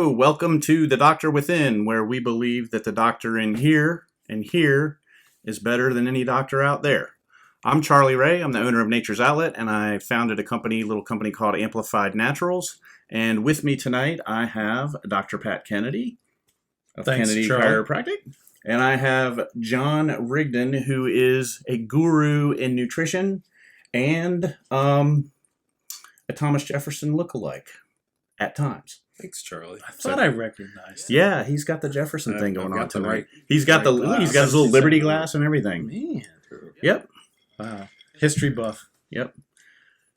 Hello, welcome to The Doctor Within, where we believe that the doctor in here and here is better than any doctor out there. I'm Charlie Ray. I'm the owner of Nature's Outlet, and I founded a little company called Amplified Naturals. And with me tonight, I have Dr. Pat Kennedy of Kennedy Chiropractic. And I have John Rigdon, who is a guru in nutrition and a Thomas Jefferson lookalike at times. Thanks, Charlie. I thought I recognized him. Yeah, he's got the Jefferson thing going on tonight. Right, he's got he's got his little Liberty glass and everything. Man. Yep. Wow. History buff. Yep.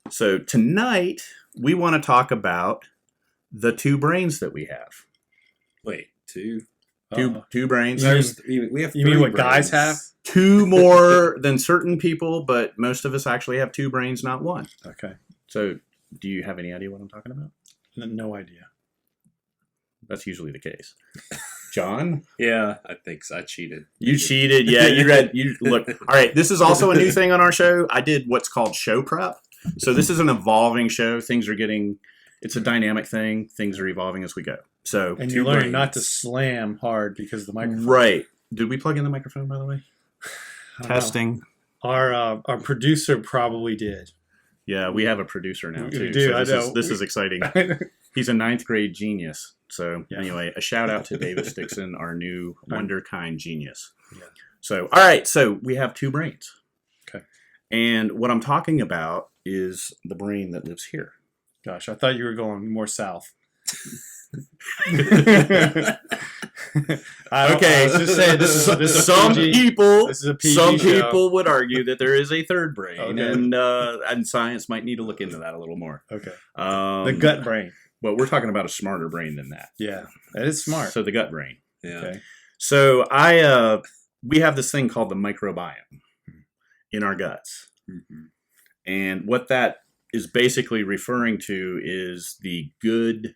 So tonight we want to talk about the two brains that we have. Wait, two? Two brains. We have. You mean what brains. guys have? Two more than certain people, but most of us actually have two brains, not one. Okay. So do you have any idea what I'm talking about? No idea. That's usually the case. John? Yeah, I think so. I cheated. You cheated. Yeah, you look. All right, this is also a new thing on our show. I did what's called show prep. So this is an evolving show. It's a dynamic thing. Things are evolving as we go. So And you learn not to slam hard because the microphone. Right. Did we plug in the microphone, by the way? Testing. Our producer probably did. Yeah, we have a producer now, too. We do, so I know. This is exciting. He's a 9th grade genius. So anyway, a shout out to David Stickson, our new Wonderkind genius. Yeah. So, all right. So we have two brains. Okay. And what I'm talking about is the brain that lives here. Gosh, I thought you were going more south. Okay, just say this is some PG. people. This is a PG some show. people would argue that there is a third brain, Okay. and science might need to look into that a little more. Okay. The gut brain. But we're talking about a smarter brain than that. Yeah, that is smart. So the gut brain. Yeah. Okay. So we have this thing called the microbiome in our guts, and what that is basically referring to is the good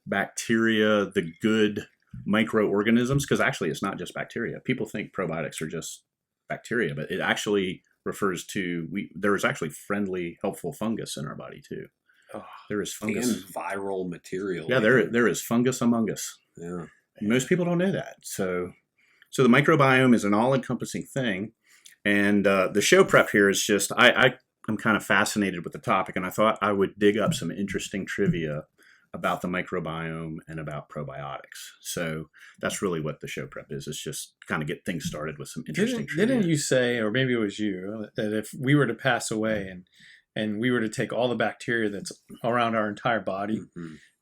bacteria, the good microorganisms, because actually it's not just bacteria. People think probiotics are just bacteria, but it actually refers to there is actually friendly, helpful fungus in our body too. Oh, there is fungus and viral material. Yeah, there is fungus among us. Yeah, most people don't know that. So the microbiome is an all-encompassing thing, and the show prep here is just I'm kind of fascinated with the topic, and I thought I would dig up some interesting trivia about the microbiome and about probiotics. So that's really what the show prep is. It's just kind of get things started with some interesting trivia. Didn't you say, or maybe it was you, that if we were to pass away and we were to take all the bacteria that's around our entire body,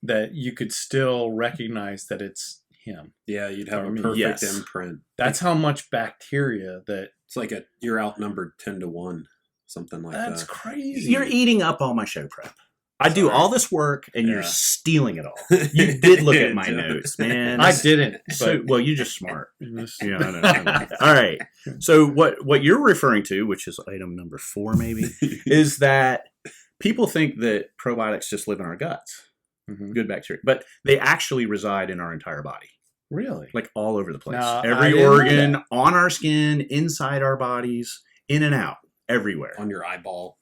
that you could still recognize that it's him? Yeah, you'd have a perfect imprint. That's how much bacteria that... It's like you're outnumbered 10-1, something like that. That's crazy. You're eating up all my show prep. I do all this work, and you're stealing it all. You did look at my notes, man. I didn't. Well, you're just smart. Yeah, I know. All right. So what you're referring to, which is item number 4 maybe, is that people think that probiotics just live in our guts, good bacteria, but they actually reside in our entire body. Really? Like all over the place. No, every organ, on our skin, inside our bodies, in and out, everywhere. On your eyeball.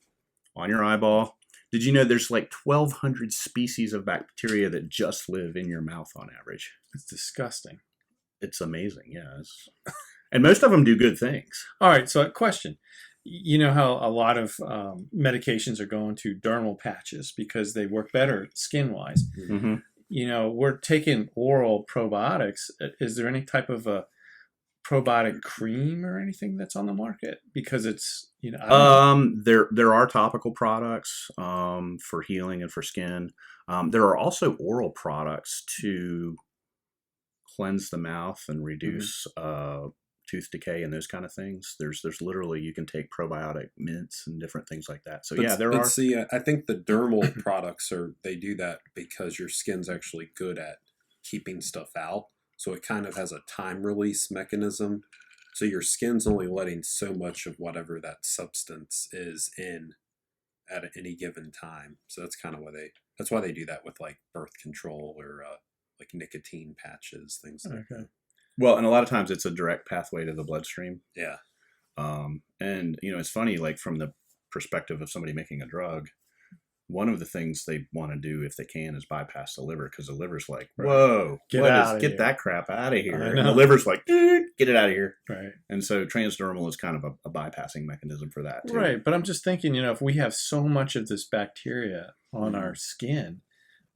On your eyeball. Did you know there's like 1,200 species of bacteria that just live in your mouth on average? It's disgusting. It's amazing, yeah. And most of them do good things. All right, so a question. You know how a lot of medications are going to dermal patches because they work better skin-wise. Mm-hmm. You know, we're taking oral probiotics. Is there any type of a probiotic cream or anything that's on the market? Because it's, there are topical products for healing and for skin. There are also oral products to cleanse the mouth and reduce tooth decay and those kind of things. There's literally, you can take probiotic mints and different things like that. So there are. See, I think the dermal products they do that because your skin's actually good at keeping stuff out. So it kind of has a time release mechanism. So your skin's only letting so much of whatever that substance is in at any given time. So that's kind of that's why they do that with like birth control or like nicotine patches, things like that. Well, and a lot of times it's a direct pathway to the bloodstream. Yeah. And it's funny, like from the perspective of somebody making a drug, one of the things they want to do if they can is bypass the liver, because the liver's like, Right. whoa, Get what out of get here. that crap out of here. I And the know. liver's like, get it out of here. Right. And so transdermal is kind of a bypassing mechanism for that too. Right. But I'm just thinking, if we have so much of this bacteria on Mhm. our skin,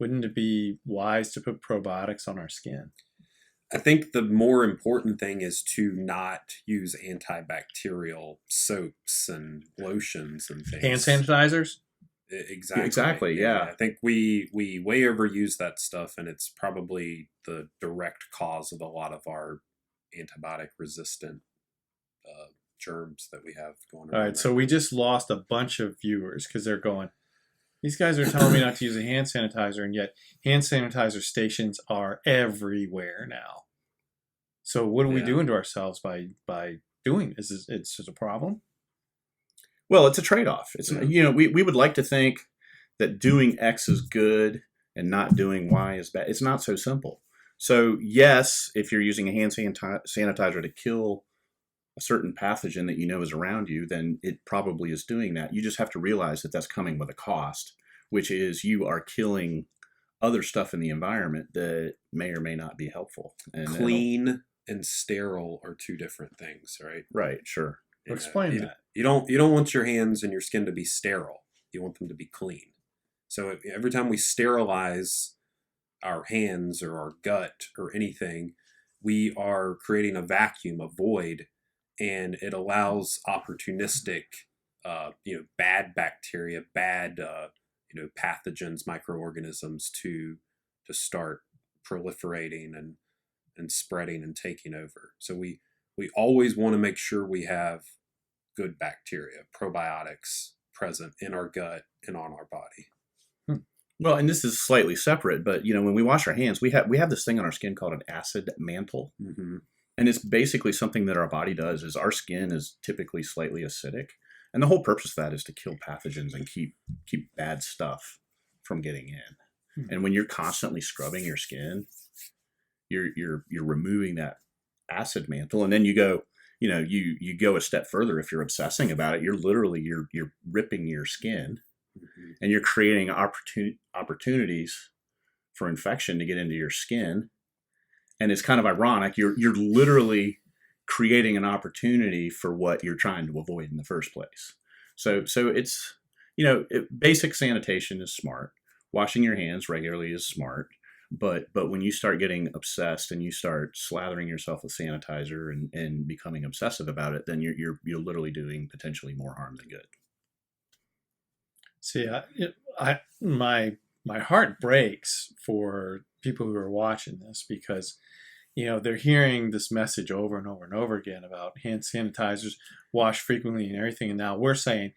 wouldn't it be wise to put probiotics on our skin? I think the more important thing is to not use antibacterial soaps and lotions and things. Hand sanitizers? Exactly. Yeah. I think we way overuse that stuff, and it's probably the direct cause of a lot of our antibiotic resistant germs that we have going around. All right. So we just lost a bunch of viewers because they're going, these guys are telling me not to use a hand sanitizer, and yet hand sanitizer stations are everywhere now. So what are we doing to ourselves by doing this? It's a problem? Well, it's a trade-off. It's we would like to think that doing X is good and not doing Y is bad. It's not so simple. So yes, if you're using a hand sanitizer to kill a certain pathogen that you know is around you, then it probably is doing that. You just have to realize that that's coming with a cost, which is you are killing other stuff in the environment that may or may not be helpful. And clean and sterile are two different things, right? Right, sure. Explain that. You don't want your hands and your skin to be sterile. You want them to be clean. So every time we sterilize our hands or our gut or anything, we are creating a vacuum, a void, and it allows opportunistic, bad bacteria, bad, pathogens, microorganisms to start proliferating and spreading and taking over. So we always want to make sure we have good bacteria, probiotics present in our gut and on our body. Well, and this is slightly separate, but when we wash our hands, we have this thing on our skin called an acid mantle. Mm-hmm. And it's basically something that our body does. Is our skin is typically slightly acidic, and the whole purpose of that is to kill pathogens and keep bad stuff from getting in. And when you're constantly scrubbing your skin, you're removing that acid mantle, and then you go you go a step further. If you're obsessing about it, you're literally you're ripping your skin, and you're creating opportunities for infection to get into your skin. And it's kind of ironic. You're literally creating an opportunity for what you're trying to avoid in the first place. So it's basic sanitation is smart. Washing your hands regularly is smart. But when you start getting obsessed and you start slathering yourself with sanitizer and becoming obsessive about it, then you're literally doing potentially more harm than good. See, my heart breaks for people who are watching this because they're hearing this message over and over and over again about hand sanitizers, wash frequently and everything, and now we're saying,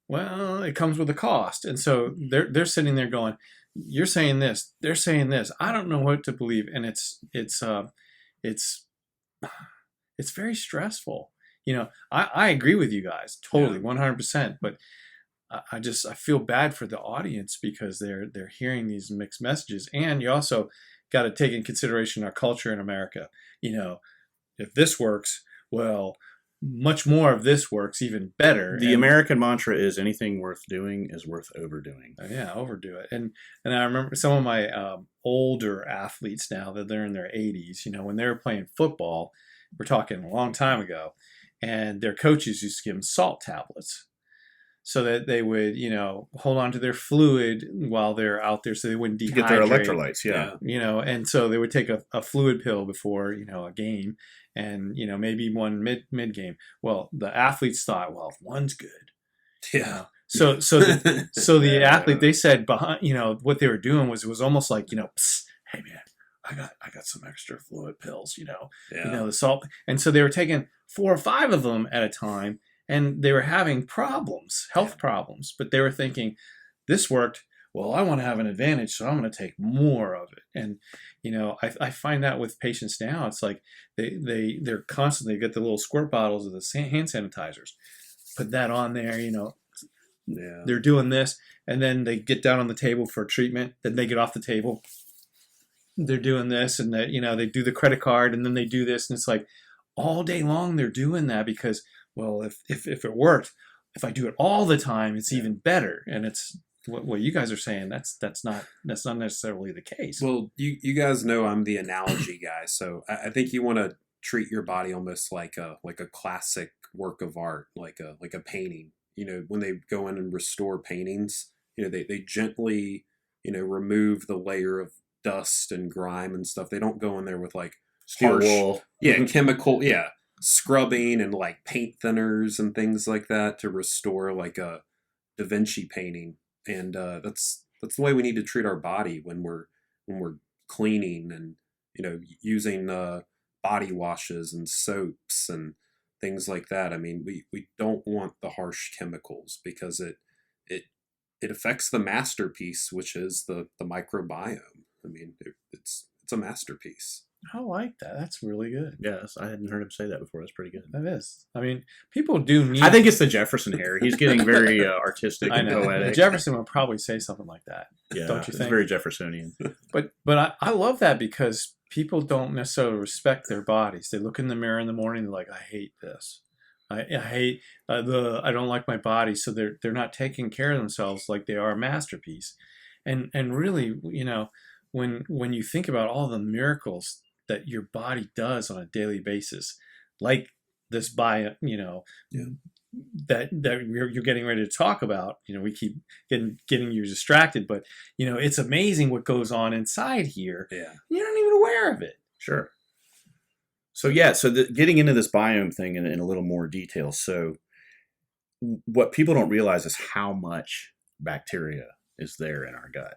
well, it comes with a cost. And so they're sitting there going, you're saying this, they're saying this, I don't know what to believe. And it's very stressful. I agree with you guys totally, 100%, but I feel bad for the audience because they're hearing these mixed messages. And you also got to take in consideration our culture in America. If this works, well, much more of this works even better. The American mantra is anything worth doing is worth overdoing. Yeah, overdo it. And I remember some of my older athletes now that they're in their 80s, when they were playing football, we're talking a long time ago, and their coaches used to give them salt tablets so that they would, hold on to their fluid while they're out there so they wouldn't dehydrate. To get their electrolytes, yeah. And so they would take a fluid pill before, a game, and, maybe one mid-game. Well, the athletes thought, well, if one's good. Yeah. So the athlete, they said, behind, what they were doing was, it was almost like, psst, hey man, I got some extra fluid pills, the salt. And so they were taking 4 or 5 of them at a time, and they were having problems, health problems, but they were thinking, this worked. Well, I want to have an advantage, so I'm going to take more of it. And, I find that with patients now, it's like they're constantly get the little squirt bottles of the hand sanitizers, put that on there, they're doing this, and then they get down on the table for treatment, then they get off the table, they're doing this, and that, they do the credit card, and then they do this, and it's like all day long they're doing that because, well, if it worked, if I do it all the time, it's even better. And it's what you guys are saying, that's not necessarily the case. Well, you guys know I'm the analogy guy, so I think you want to treat your body almost like a classic work of art, like a painting. You know, when they go in and restore paintings, you know, they gently, you know, remove the layer of dust and grime and stuff. They don't go in there with like Steel harsh, wool. chemical, scrubbing and like paint thinners and things like that to restore like a Da Vinci painting. And that's the way we need to treat our body when we're cleaning and, you know, using body washes and soaps and things like that. I mean, we don't want the harsh chemicals because it affects the masterpiece, which is the microbiome. I mean, it's a masterpiece. I like that. That's really good. Yes, I hadn't heard him say that before. That's pretty good. That is. I mean, people do need. I think it's the Jefferson hair. He's getting very artistic I and know. poetic. Jefferson would probably say something like that. Yeah, don't you it's think? very Jeffersonian. But I love that because people don't necessarily respect their bodies. They look in the mirror in the morning. They're like, I hate this. I hate I don't like my body. So they're not taking care of themselves like they are a masterpiece. And really, you know, when you think about all the miracles that your body does on a daily basis, like this you know, that you're getting ready to talk about, you know, we keep getting you distracted, but you know, it's amazing what goes on inside here. Yeah. You're not even aware of it. Sure. So yeah, getting into this biome thing in a little more detail. So what people don't realize is how much bacteria is there in our gut.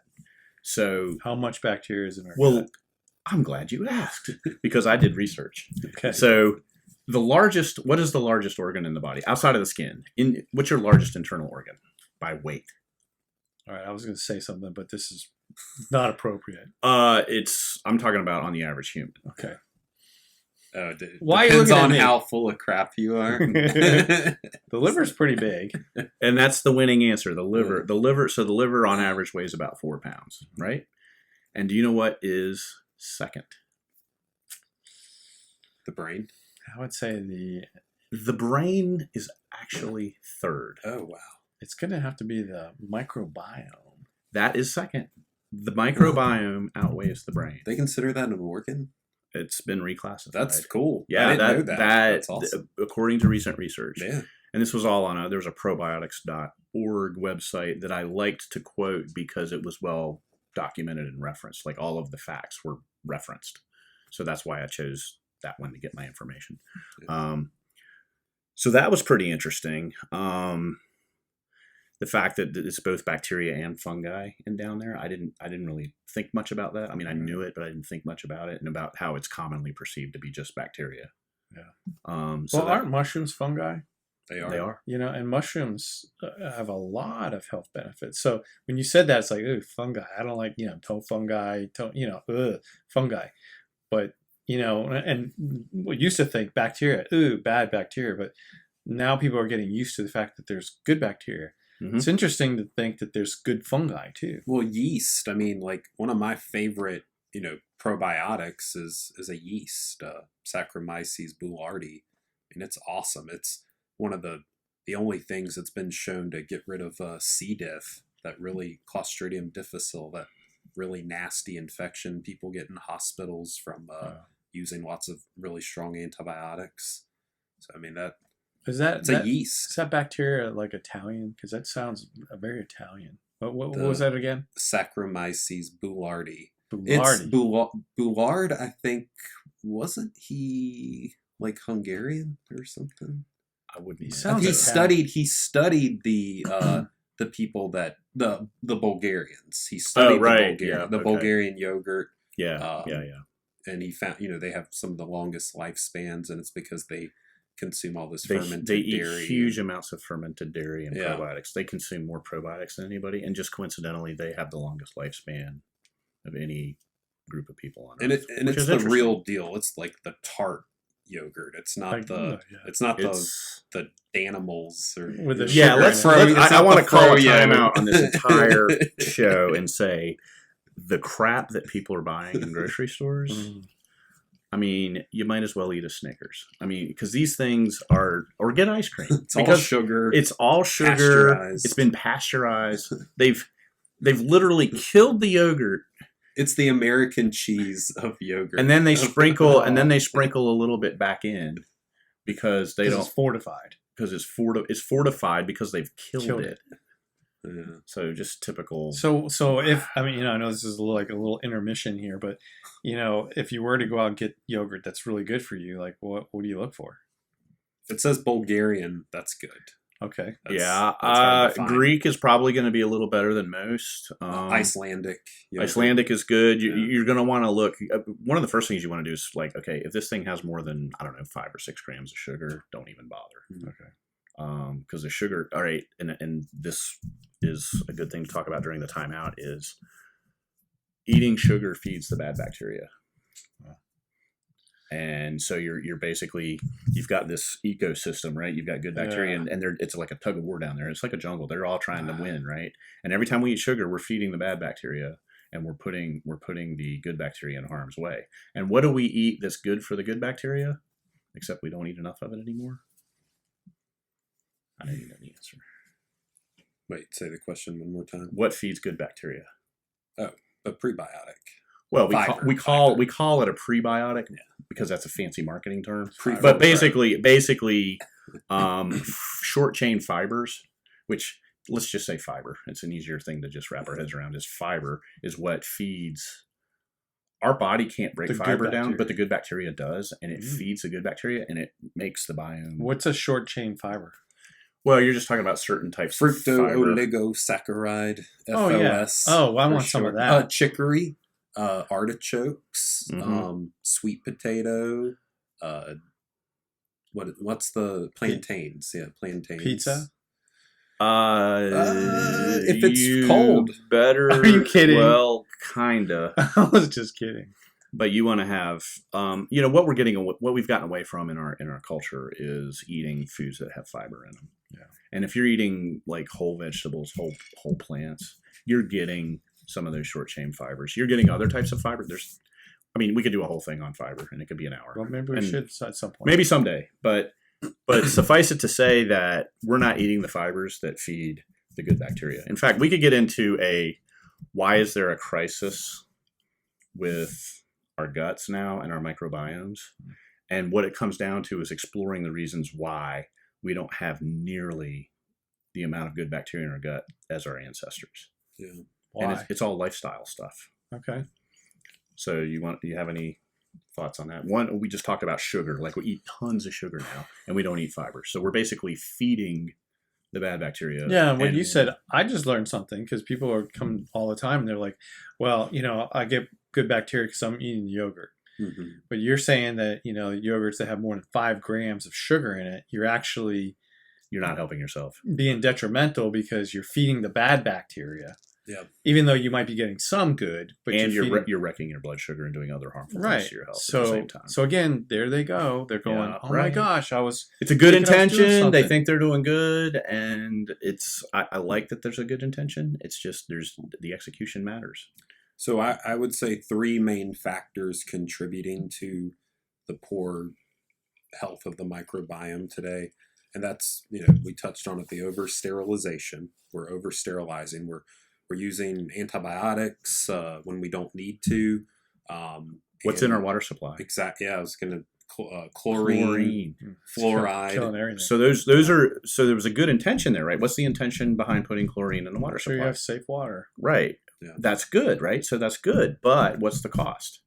So How much bacteria is in our well, gut? I'm glad you asked because I did research. Okay. So what is the largest organ in the body outside of the skin? What's your largest internal organ by weight? All right, I was going to say something, but this is not appropriate. I'm talking about on the average human. Okay. Why depends on how full of crap you are. The liver's pretty big. And that's the winning answer. The liver. So the liver on average weighs about 4 pounds, right? And do you know what is second? The brain. I would say the brain is actually third. Oh wow. It's going to have to be the microbiome. That is second. The microbiome outweighs the brain. They consider that an organ? It's been reclassified. That's cool. Yeah, I didn't know that. That's awesome. According to recent research. Yeah. And this was all on there was a probiotics.org website that I liked to quote because it was well documented and referenced. Like all of the facts were referenced. So that's why I chose that one to get my information. Yeah. So that was pretty interesting. The fact that it's both bacteria and fungi in down there, I didn't really think much about that. I mean, I knew it, but I didn't think much about it and about how it's commonly perceived to be just bacteria. Yeah. Aren't mushrooms fungi? They are. They are. You know, and mushrooms have a lot of health benefits. So when you said that, it's like, ooh, fungi. I don't like, you know, fungi, fungi. But, you know, and we used to think bacteria, ooh, bad bacteria. But now people are getting used to the fact that there's good bacteria. Mm-hmm. It's interesting to think that there's good fungi too. Well, yeast. I mean, like one of my favorite, you know, probiotics is a yeast, Saccharomyces boulardii, and it's awesome. It's one of the only things that's been shown to get rid of C. diff, that really Clostridium difficile, that really nasty infection people get in hospitals from using lots of really strong antibiotics. So I mean it's a yeast. Is that bacteria like Italian? Because that sounds very Italian. What was that again? Saccharomyces boulardii. Boulardii. It's Boulard, I think. Wasn't he like Hungarian or something? I wouldn't. He studied the people that the Bulgarians. He studied the Bulgarian yogurt. Yeah. And he found, you know, they have some of the longest lifespans, and it's because they consume all this fermented dairy. They eat huge amounts of fermented dairy and probiotics. They consume more probiotics than anybody, and just coincidentally, they have the longest lifspan of any group of people on Earth. And it's the real deal. It's like the tart yogurt. It's not it's not the animals or with the I want to call a timeout on this entire show and say the crap that people are buying in grocery stores. I mean, you might as well eat a Snickers. I mean, because these things or get ice cream. It's all sugar. It's all sugar. It's been pasteurized. They've literally killed the yogurt, It's the American cheese of yogurt. and then they sprinkle a little bit back in because they don't It's fortified. because it's fortified because they've killed it. Yeah. So just typical. So if I mean, I know this is like a little intermission here, but if you were to go out and get yogurt that's really good for you, like what do you look for? If it says Bulgarian, that's good. Okay. That's yeah, hard to find. Greek is probably going to be a little better than most. Icelandic. yogurt. Icelandic is good. Yeah. You're going to want to look. One of the first things you want to do is like, okay, if this thing has more than 5 or 6 grams of sugar, don't even bother. Okay. Because the sugar. All right, and this is a good thing to talk about during the timeout. Is eating sugar feeds the bad bacteria. And so you're basically, you've got this ecosystem, right? You've got good bacteria, and it's like a tug of war down there. It's like a jungle. They're all trying to win, right? And every time we eat sugar, we're feeding the bad bacteria, and we're putting the good bacteria in harm's way. And what do we eat that's good for the good bacteria? Except we don't eat enough of it anymore. I know you know the answer. Wait, say the question one more time. What feeds good bacteria? Oh, a prebiotic. Well, Fiber. we call it a prebiotic because that's a fancy marketing term. Fiber. But basically, short chain fibers, which let's just say fiber. It's an easier thing to just wrap our heads around. Is fiber is what feeds. Our body can't break The good fiber down, bacteria. but the good bacteria does, and it feeds the good bacteria, and it makes the biome. What's a short chain fiber? Well, you're just talking about certain types of fiber. Fructooligosaccharide. Oh yeah. FOS. Oh, I for want some of short. that. Chicory. Artichokes. Mhm. Sweet potato. What's the plantains? Yeah, plantains. Pizza? If it's You cold. better. Are you kidding? Well, kinda. I was just kidding. But you want to have, what we've gotten away from in our culture is eating foods that have fiber in them. Yeah. And if you're eating like whole vegetables, whole plants, you're getting some of those short chain fibers. You're getting other types of fiber. We could do a whole thing on fiber, and it could be an hour. Well, maybe we And should at some point. Maybe someday, but suffice it to say that we're not eating the fibers that feed the good bacteria. In fact, we could get into why is there a crisis with our guts now and our microbiomes, and what it comes down to is exploring the reasons why we don't have nearly the amount of good bacteria in our gut as our ancestors. Yeah. Why? And it's all lifestyle stuff. Okay. So do you have any thoughts on that? One, we just talked about sugar. Like, we eat tons of sugar now, and we don't eat fiber. So we're basically feeding the bad bacteria. Yeah, and what and you said, I just learned something because people are coming all the time and they're like, well, I get good bacteria because I'm eating yogurt. Mm-hmm. But you're saying that, yogurts that have more than 5 grams of sugar in it, you're not helping yourself. being detrimental because you're feeding the bad bacteria. Yeah. Even though you might be getting some good, but And you're feeding... you're wrecking your blood sugar and doing other harmful right. things to your health So, at the same time. So again, there they go. They're going, Yeah, oh my right. gosh, It's a good thinking I was doing intention. They something. think they're doing good, and I like that there's a good intention. It's just the execution matters. So I would say 3 main factors contributing to the poor health of the microbiome today. And that's, we touched on it, the over-sterilization. We're over-sterilizing. We're using antibiotics when we don't need to. What's in our water supply? Exactly. Yeah, I was going to chlorine, Killing fluoride. everything. So there was a good intention there, right? What's the intention behind putting chlorine in the water Make sure you supply? have safe water. Right. Yeah. That's good, right? So that's good, but what's the cost?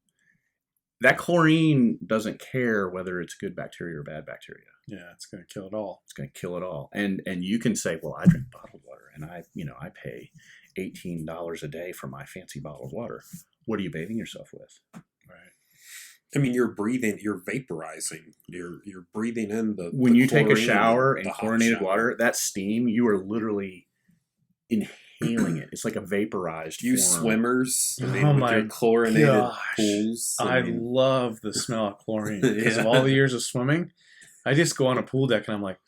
That chlorine doesn't care whether it's good bacteria or bad bacteria. Yeah, it's going to kill it all. It's going to kill it all. And you can say, well, I drink bottled water, and I pay $18 a day for my fancy bottled water. What are you bathing yourself with? Right. I mean, you're vaporizing. You're breathing in the When you take a chlorine, shower the in hot chlorinated shower. water, that steam, you are literally inhaling it. It's like a vaporized You form. swimmers, Oh with my your chlorinated gosh. pools. I love the smell of chlorine because of all the years of swimming. I just go on a pool deck and I'm like,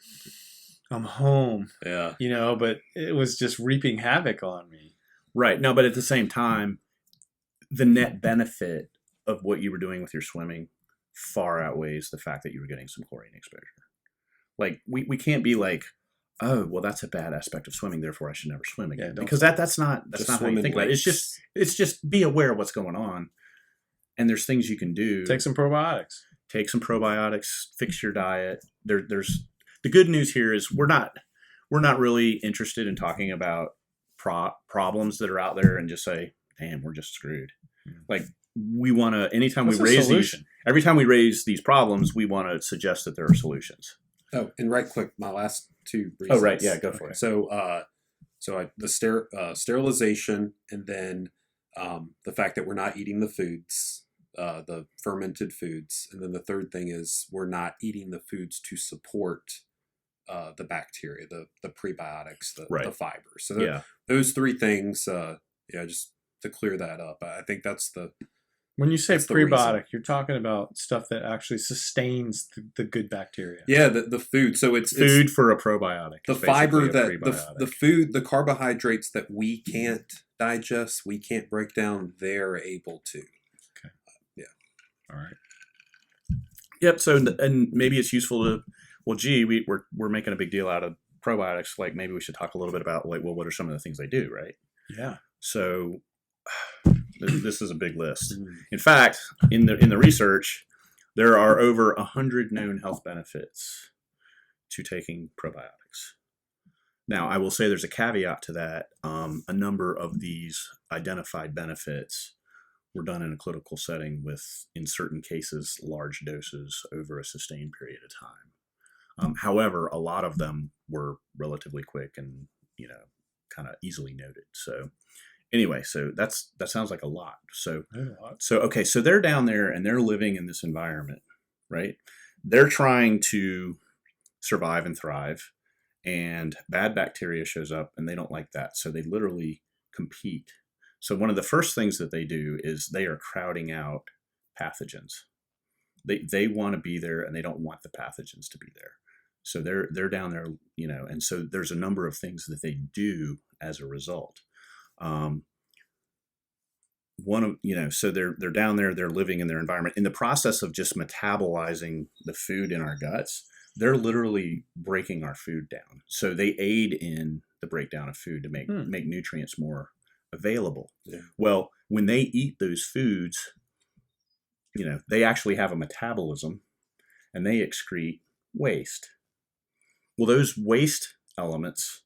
I'm home, yeah. but it was just reaping havoc on me. Right. No, but at the same time, the net benefit of what you were doing with your swimming far outweighs the fact that you were getting some chlorine exposure. Like, we can't be like, oh, well, that's a bad aspect of swimming, therefore I should never swim again. don't Because that's not how swim you in think about it. It's just be aware of what's going on, and there's things you can do. Take some probiotics. Take some probiotics. Fix your diet. There's the good news here is we're not really interested in talking about problems that are out there and just say, damn, we're just screwed. Like we want to, anytime What's we the raise solution? every time we raise these problems, we want to suggest that there are solutions. Oh, and right quick, my last two reasons. Oh, right. Yeah, go for it. So, sterilization, and then the fact that we're not eating the foods, the fermented foods, and then the third thing is we're not eating the foods to support the bacteria, the prebiotics, the fibers. So those three things, just to clear that up. I think that's the. When you say That's the prebiotic, reason. you're talking about stuff that actually sustains the good bacteria. Yeah, the food. So it's Food for a probiotic. the is fiber basically a that prebiotic. the food, the carbohydrates that we can't digest, we can't break down, they're able to. All right. Yep. So, and maybe it's useful to, well, gee, we're making a big deal out of probiotics. Like maybe we should talk a little bit about like, well, what are some of the things they do, right? Yeah. So this is a big list. In fact, in the research, there are over 100 known health benefits to taking probiotics. Now, I will say there's a caveat to that. A number of these identified benefits were done in a clinical setting with, in certain cases, large doses over a sustained period of time. However, a lot of them were relatively quick and, kind of easily noted. So anyway, so that sounds like a lot. So okay, so they're down there and they're living in this environment, right? They're trying to survive and thrive, and bad bacteria shows up and they don't like that. So they literally compete. So one of the first things that they do is they are crowding out pathogens. They want to be there and they don't want the pathogens to be there. So they're down there, and so there's a number of things that they do as a result. So they're down there, they're living in their environment. In the process of just metabolizing the food in our guts, they're literally breaking our food down. So they aid in the breakdown of food to make nutrients more available. Yeah. Well, when they eat those foods, they actually have a metabolism and they excrete waste. Well, those waste elements,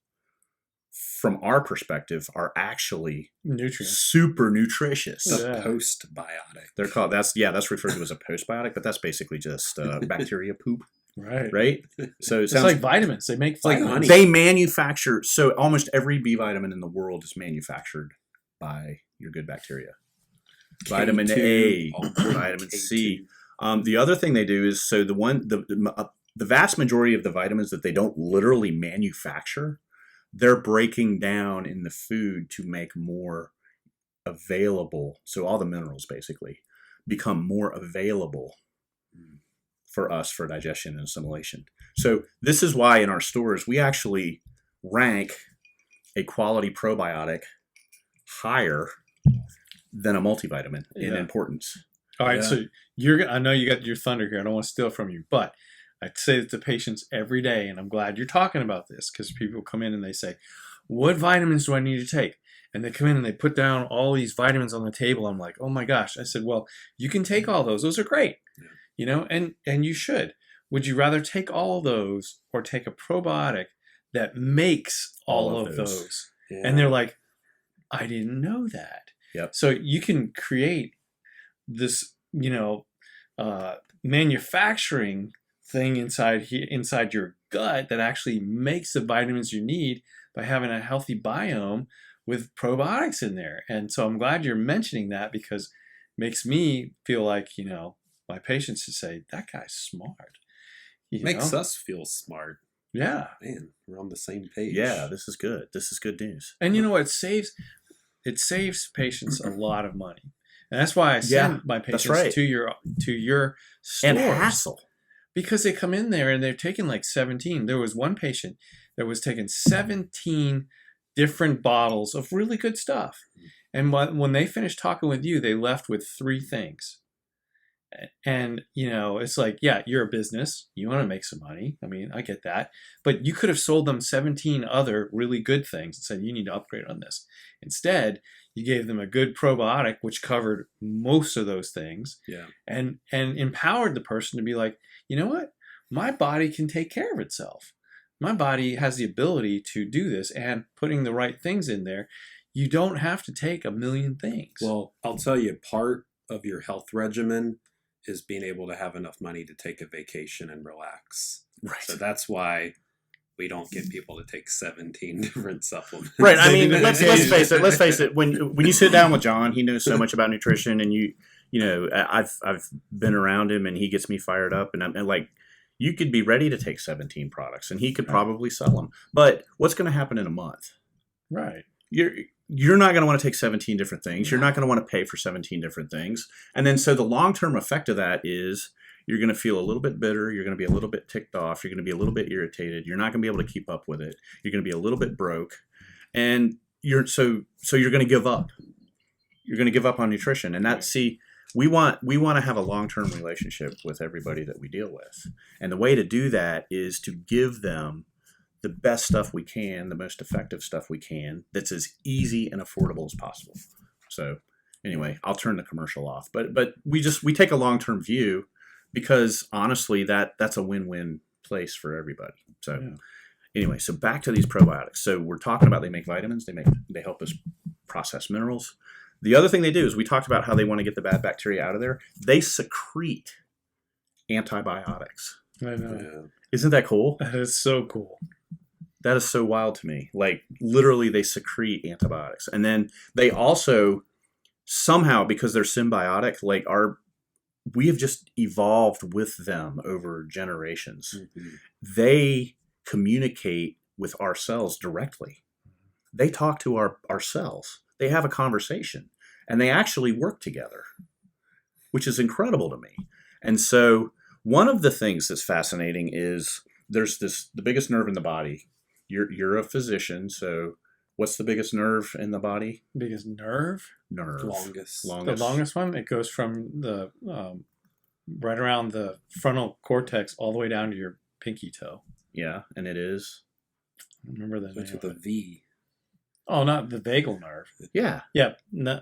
from our perspective, are actually nutrients, super nutritious. The postbiotic. They're called that's referred to as a postbiotic, but that's basically just bacteria poop. Right. So it's like vitamins. They make vitamins. Like honey. They manufacture. So almost every B vitamin in the world is manufactured by your good bacteria. Vitamin A, vitamin C. The other thing they do is the vast majority of the vitamins that they don't literally manufacture, they're breaking down in the food to make more available. So all the minerals basically become more available for us for digestion and assimilation. So this is why in our stores, we actually rank a quality probiotic higher than a multivitamin in importance. All right. So I know you got your thunder here. I don't want to steal from you, but I say it to patients every day, and I'm glad you're talking about this because people come in and they say, what vitamins do I need to take? And they come in and they put down all these vitamins on the table. I'm like, oh my gosh. I said, well, you can take all those. Those are great, and you should. Would you rather take all of those or take a probiotic that makes all of those? Yeah. And they're like, I didn't know that. Yep. So you can create this, manufacturing thing inside your gut that actually makes the vitamins you need by having a healthy biome with probiotics in there. And so I'm glad you're mentioning that because it makes me feel like, my patients should say, that guy's smart. Makes us feel smart. Yeah. Man, we're on the same page. Yeah, this is good. This is good news. And it saves patients a lot of money. And that's why I send my patients to your stores. And hassle. Because they come in there and they're taking like 17. There was one patient that was taking 17 different bottles of really good stuff. And when they finished talking with you, they left with 3 things. And, it's like, yeah, you're a business. You want to make some money. I mean, I get that. But you could have sold them 17 other really good things and said, you need to upgrade on this. Instead, you gave them a good probiotic, which covered most of those things. Yeah. And empowered the person to be like, you know what? My body can take care of itself. My body has the ability to do this, and putting the right things in there, you don't have to take a million things. Well, I'll tell you, part of your health regimen is being able to have enough money to take a vacation and relax. Right. So that's why we don't get people to take 17 different supplements. Right. I mean, let's face it. Let's face it. When you sit down with John, he knows so much about nutrition, and I've been around him, and he gets me fired up, and I'm like, you could be ready to take 17 products, and he could probably sell them. But what's going to happen in a month? Right. You're not going to want to take 17 different things. You're not going to want to pay for 17 different things. And then so the long-term effect of that is you're going to feel a little bit bitter. You're going to be a little bit ticked off. You're going to be a little bit irritated. You're not going to be able to keep up with it. You're going to be a little bit broke. And you're going to give up. You're going to give up on nutrition. And we want to have a long-term relationship with everybody that we deal with. And the way to do that is to give them the best stuff we can, the most effective stuff we can, that's as easy and affordable as possible. So anyway, I'll turn the commercial off. But we take a long-term view, because honestly, that's a win-win place for everybody. So anyway, so back to these probiotics. So we're talking about they make vitamins, they help us process minerals. The other thing they do is, we talked about how they want to get the bad bacteria out of there. They secrete antibiotics. I know. Yeah. Isn't that cool? That is so cool. That is so wild to me. Like, literally, they secrete antibiotics. And then they also, somehow, because they're symbiotic, like we have just evolved with them over generations. Mm-hmm. They communicate with our cells directly. They talk to our cells. They have a conversation, and they actually work together, which is incredible to me. And so one of the things that's fascinating is there's the biggest nerve in the body. You're a physician, so what's the biggest nerve in the body? Biggest nerve? Nerve. Longest. The longest one? It goes from the right around the frontal cortex all the way down to your pinky toe. Yeah, and it is? I remember that Starts name. with a V. Oh, not the vagal nerve. Yeah. Yeah.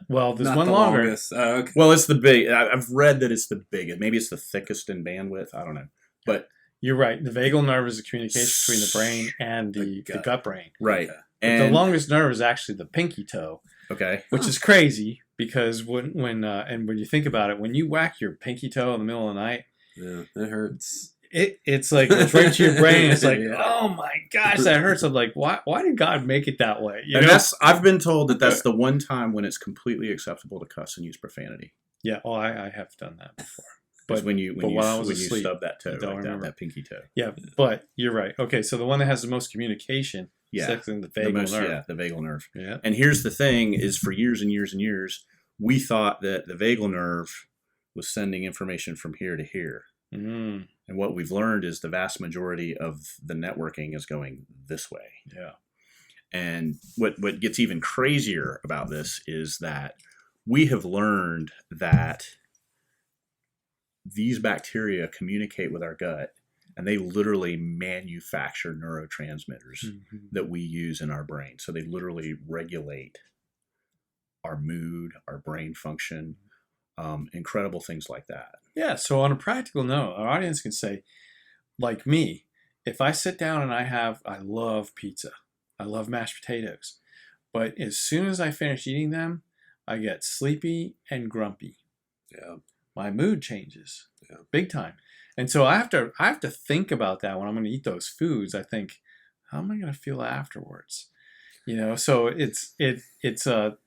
Well, there's Not one the longer. longest. Oh, okay. Well, it's the big. I've read that it's the biggest. Maybe it's the thickest in bandwidth. I don't know. But You're right. The vagal nerve is the communication between the brain and the gut brain. right. Okay. But And the longest nerve is actually the pinky toe, okay. which is crazy because when you think about it, when you whack your pinky toe in the middle of the night, Yeah, it hurts. it's like it's right to your brain. It's like, Yeah. oh my gosh, that hurts. I'm like, why did God make it that way? You And know? I've been told that's the one time when it's completely acceptable to cuss and use profanity. Yeah. Oh, I have done that before. But when you while I was asleep, stub that toe, I don't like remember. that pinky toe. Yeah, but you're right. Okay, so the one that has the most communication, Yeah. is the vagal nerve. Yeah, the vagal nerve. Yeah. And here's the thing: is for years and years and years, we thought that the vagal nerve was sending information from here to here. Mm, And what we've learned is the vast majority of the networking is going this way. yeah. And what gets even crazier about this is that we have learned that these bacteria communicate with our gut, and they literally manufacture neurotransmitters Mm-hmm. that we use in our brain. So they literally regulate our mood, our brain function, incredible things like that. Yeah. So on a practical note, our audience can say, like me, if I sit down and I love pizza, I love mashed potatoes, but as soon as I finish eating them, I get sleepy and grumpy. Yeah. My mood changes, Yeah. big time. And so I have to think about that when I'm going to eat those foods. I think, how am I going to feel afterwards? So it's those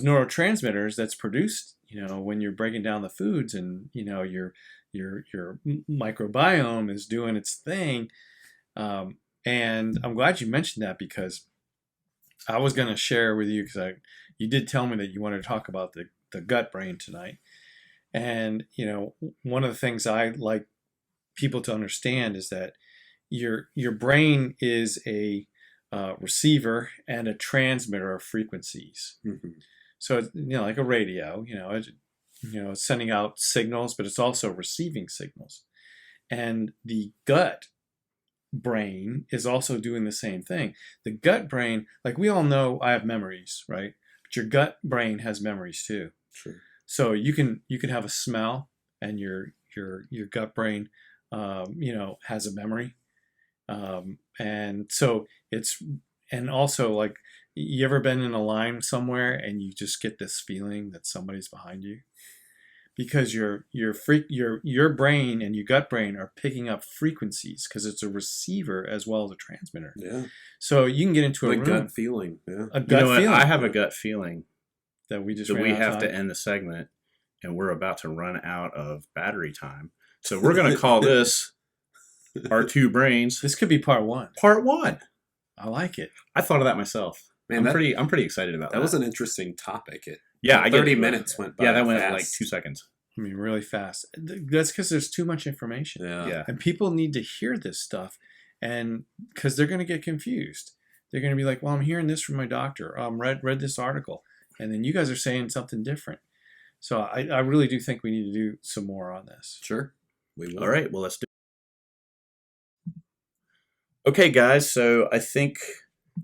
neurotransmitters that's produced, when you're breaking down the foods, and your microbiome is doing its thing. And I'm glad you mentioned that, because I was going to share with you, because you did tell me that you wanted to talk about the gut brain tonight. And, one of the things I like people to understand is that your brain is a receiver and a transmitter of frequencies. Mm-hmm. So it's, like a radio, it's sending out signals, but it's also receiving signals. And the gut brain is also doing the same thing. The gut brain, like we all know I have memories, right? But your gut brain has memories too. Sure. So you can have a smell and your gut brain has a memory. And so and also like, you ever been in a line somewhere and you just get this feeling that somebody's behind you? Because your brain and your gut brain are picking up frequencies because it's a receiver as well as a transmitter. Yeah. So you can get into a Like room, gut feeling. Yeah. a gut feeling I have a gut feeling that we just that ran we out of have to time. end the segment, and we're about to run out of battery time. So we're going to call this our two brains, This could be part 1. part 1. I like it. I thought of that myself. Man, I'm pretty excited about that. That was an interesting topic. I get 30 it. minutes went by. Yeah, that went fast. like 2 seconds. I mean, really fast. That's because there's too much information. Yeah. And people need to hear this stuff, and because they're going to get confused. They're going to be like, well, I'm hearing this from my doctor. Read this article. And then you guys are saying something different. So I really do think we need to do some more on this. Sure. We will. All right, well, let's do it. Okay, guys, so I think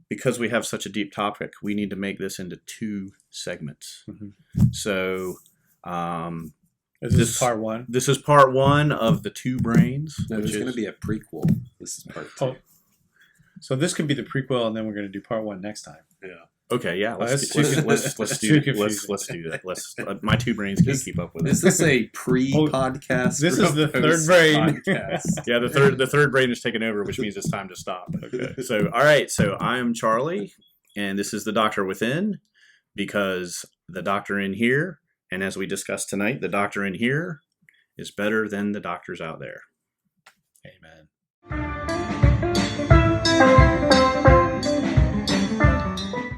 because we have such a deep topic, we need to make this into 2 segments. Mm-hmm. So Is this part 1? This is part 1 of the 2 brains. No, which there's going to be a prequel. This is part 2. Oh, so this could be the prequel, and then we're going to do part 1 next time. Yeah. Okay, yeah, that's do too- that. Let's that's do too that. confusing. Let's do that. My 2 brains can't keep up with it. Is this a pre-podcast? This is the or third brain. post-podcast? Yeah, the third brain is taking over, which means it's time to stop. Okay. So, all right. So I am Charlie, and this is the Doctor Within, because the doctor in here, and as we discussed tonight, the doctor in here is better than the doctors out there. Amen.